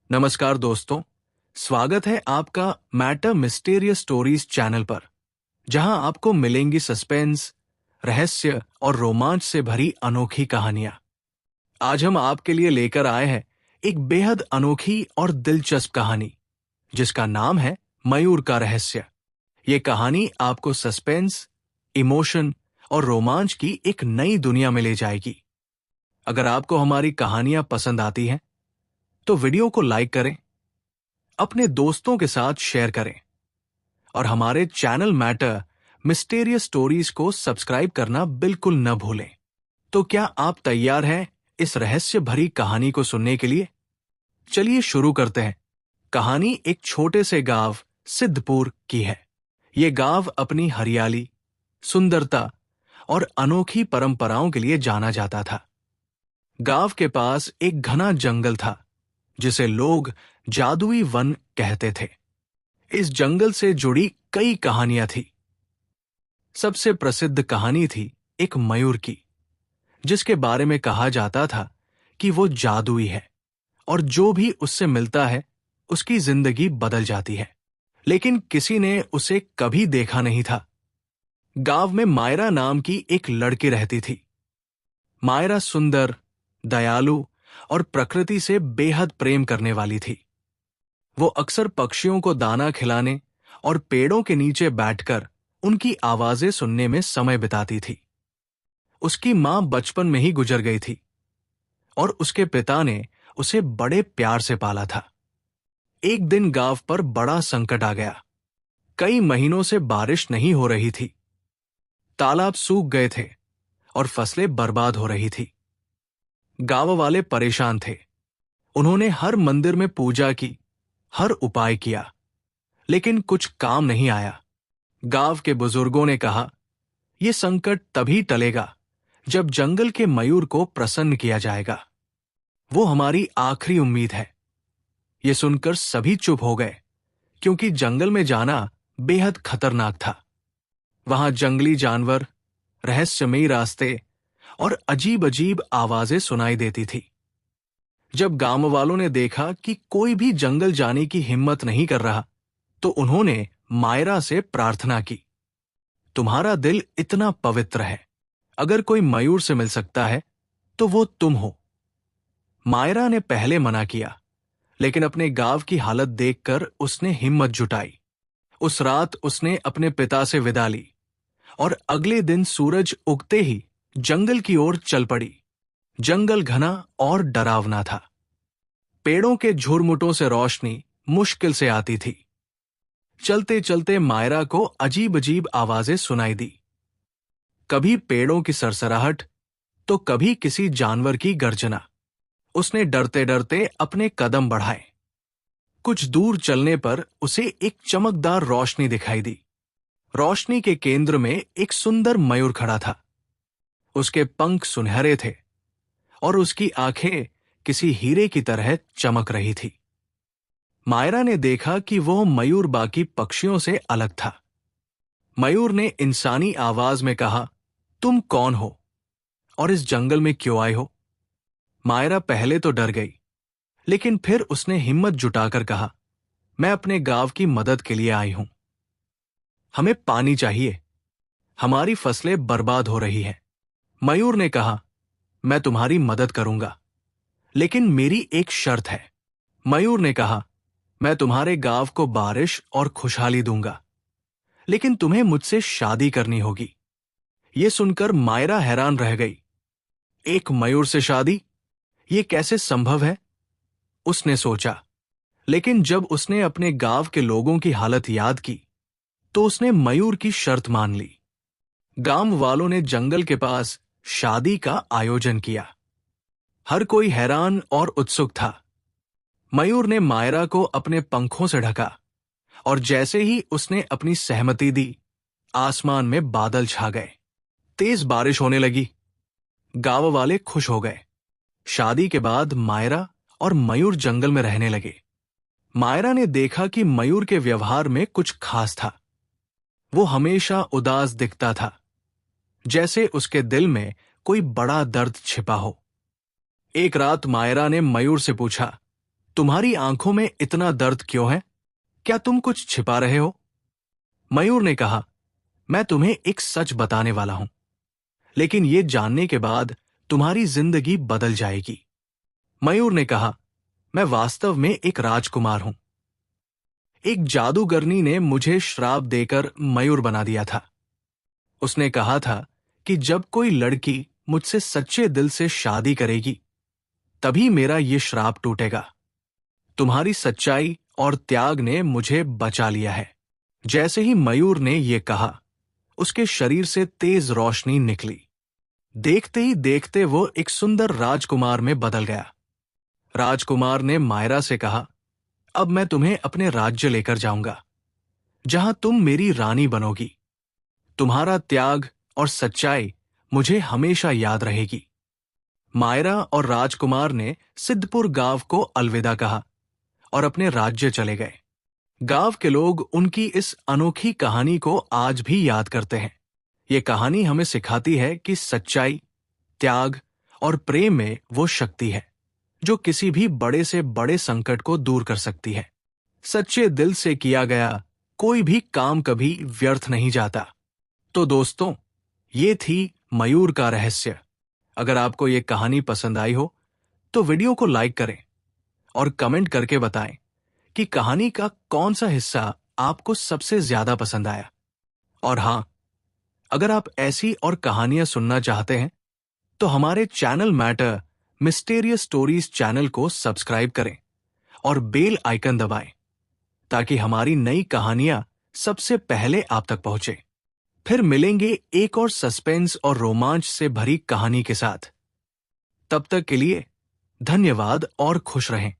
नमस्कार दोस्तों, स्वागत है आपका मैटर मिस्टीरियस स्टोरीज चैनल पर, जहां आपको मिलेंगी सस्पेंस, रहस्य और रोमांच से भरी अनोखी कहानियां। आज हम आपके लिए लेकर आए हैं एक बेहद अनोखी और दिलचस्प कहानी, जिसका नाम है मयूर का रहस्य। ये कहानी आपको सस्पेंस, इमोशन और रोमांच की एक नई दुनिया में ले जाएगी। अगर आपको हमारी कहानियां पसंद आती हैं, तो वीडियो को लाइक करें, अपने दोस्तों के साथ शेयर करें और हमारे चैनल मैटर मिस्टीरियस स्टोरीज को सब्सक्राइब करना बिल्कुल न भूलें। तो क्या आप तैयार हैं इस रहस्य भरी कहानी को सुनने के लिए? चलिए शुरू करते हैं। कहानी एक छोटे से गांव सिद्धपुर की है। ये गांव अपनी हरियाली, सुंदरता और अनोखी परंपराओं के लिए जाना जाता था। गांव के पास एक घना जंगल था, जिसे लोग जादुई वन कहते थे। इस जंगल से जुड़ी कई कहानियां थी। सबसे प्रसिद्ध कहानी थी एक मयूर की, जिसके बारे में कहा जाता था कि वो जादुई है और जो भी उससे मिलता है उसकी जिंदगी बदल जाती है। लेकिन किसी ने उसे कभी देखा नहीं था। गांव में मायरा नाम की एक लड़की रहती थी। मायरा सुंदर, दयालु और प्रकृति से बेहद प्रेम करने वाली थी। वो अक्सर पक्षियों को दाना खिलाने और पेड़ों के नीचे बैठकर उनकी आवाजें सुनने में समय बिताती थी। उसकी मां बचपन में ही गुजर गई थी और उसके पिता ने उसे बड़े प्यार से पाला था। एक दिन गांव पर बड़ा संकट आ गया। कई महीनों से बारिश नहीं हो रही थी। तालाब सूख गए थे और फसलें बर्बाद हो रही थी। गांव वाले परेशान थे। उन्होंने हर मंदिर में पूजा की, हर उपाय किया, लेकिन कुछ काम नहीं आया। गांव के बुजुर्गों ने कहा, यह संकट तभी टलेगा जब जंगल के मयूर को प्रसन्न किया जाएगा। वो हमारी आखिरी उम्मीद है। ये सुनकर सभी चुप हो गए, क्योंकि जंगल में जाना बेहद खतरनाक था। वहां जंगली जानवर, रहस्यमयी रास्ते और अजीब अजीब आवाजें सुनाई देती थी। जब गांव वालों ने देखा कि कोई भी जंगल जाने की हिम्मत नहीं कर रहा, तो उन्होंने मायरा से प्रार्थना की, तुम्हारा दिल इतना पवित्र है, अगर कोई मयूर से मिल सकता है तो वो तुम हो। मायरा ने पहले मना किया, लेकिन अपने गांव की हालत देखकर उसने हिम्मत जुटाई। उस रात उसने अपने पिता से विदा ली और अगले दिन सूरज उगते ही जंगल की ओर चल पड़ी। जंगल घना और डरावना था। पेड़ों के झुरमुटों से रोशनी मुश्किल से आती थी। चलते चलते मायरा को अजीब अजीब आवाजें सुनाई दी। कभी पेड़ों की सरसराहट, तो कभी किसी जानवर की गर्जना। उसने डरते डरते अपने कदम बढ़ाए। कुछ दूर चलने पर उसे एक चमकदार रोशनी दिखाई दी। रोशनी के केंद्र में एक सुंदर मयूर खड़ा था। उसके पंख सुनहरे थे और उसकी आंखें किसी हीरे की तरह चमक रही थी। मायरा ने देखा कि वह मयूर बाकी पक्षियों से अलग था। मयूर ने इंसानी आवाज में कहा, तुम कौन हो और इस जंगल में क्यों आए हो? मायरा पहले तो डर गई, लेकिन फिर उसने हिम्मत जुटाकर कहा, मैं अपने गांव की मदद के लिए आई हूं। हमें पानी चाहिए, हमारी फसलें बर्बाद हो रही हैं। मयूर ने कहा, मैं तुम्हारी मदद करूंगा, लेकिन मेरी एक शर्त है। मयूर ने कहा, मैं तुम्हारे गांव को बारिश और खुशहाली दूंगा, लेकिन तुम्हें मुझसे शादी करनी होगी। यह सुनकर मायरा हैरान रह गई। एक मयूर से शादी? ये कैसे संभव है? उसने सोचा, लेकिन जब उसने अपने गांव के लोगों की हालत याद की, तो उसने मयूर की शर्त मान ली। गांव वालों ने जंगल के पास शादी का आयोजन किया। हर कोई हैरान और उत्सुक था। मयूर ने मायरा को अपने पंखों से ढका और जैसे ही उसने अपनी सहमति दी, आसमान में बादल छा गए। तेज बारिश होने लगी। गांव वाले खुश हो गए। शादी के बाद मायरा और मयूर जंगल में रहने लगे। मायरा ने देखा कि मयूर के व्यवहार में कुछ खास था। वो हमेशा उदास दिखता था, जैसे उसके दिल में कोई बड़ा दर्द छिपा हो। एक रात मायरा ने मयूर से पूछा, तुम्हारी आंखों में इतना दर्द क्यों है? क्या तुम कुछ छिपा रहे हो? मयूर ने कहा, मैं तुम्हें एक सच बताने वाला हूं, लेकिन ये जानने के बाद तुम्हारी जिंदगी बदल जाएगी। मयूर ने कहा, मैं वास्तव में एक राजकुमार हूं। एक जादूगरनी ने मुझे श्राप देकर मयूर बना दिया था। उसने कहा था कि जब कोई लड़की मुझसे सच्चे दिल से शादी करेगी, तभी मेरा ये श्राप टूटेगा। तुम्हारी सच्चाई और त्याग ने मुझे बचा लिया है। जैसे ही मयूर ने यह कहा, उसके शरीर से तेज रोशनी निकली। देखते ही देखते वो एक सुंदर राजकुमार में बदल गया। राजकुमार ने मायरा से कहा, अब मैं तुम्हें अपने राज्य लेकर जाऊंगा, जहां तुम मेरी रानी बनोगी। तुम्हारा त्याग और सच्चाई मुझे हमेशा याद रहेगी। मायरा और राजकुमार ने सिद्धपुर गांव को अलविदा कहा और अपने राज्य चले गए। गांव के लोग उनकी इस अनोखी कहानी को आज भी याद करते हैं। ये कहानी हमें सिखाती है कि सच्चाई, त्याग और प्रेम में वो शक्ति है जो किसी भी बड़े से बड़े संकट को दूर कर सकती है। सच्चे दिल से किया गया कोई भी काम कभी व्यर्थ नहीं जाता। तो दोस्तों, ये थी मयूर का रहस्य। अगर आपको ये कहानी पसंद आई हो तो वीडियो को लाइक करें और कमेंट करके बताएं कि कहानी का कौन सा हिस्सा आपको सबसे ज्यादा पसंद आया। और हां, अगर आप ऐसी और कहानियां सुनना चाहते हैं तो हमारे channel matter mysterious stories channel को सब्सक्राइब करें और बेल आइकन दबाएं, ताकि हमारी नई कहानियां सबसे पहले आप तक पहुंचे। फिर मिलेंगे एक और सस्पेंस और रोमांच से भरी कहानी के साथ। तब तक के लिए धन्यवाद और खुश रहें।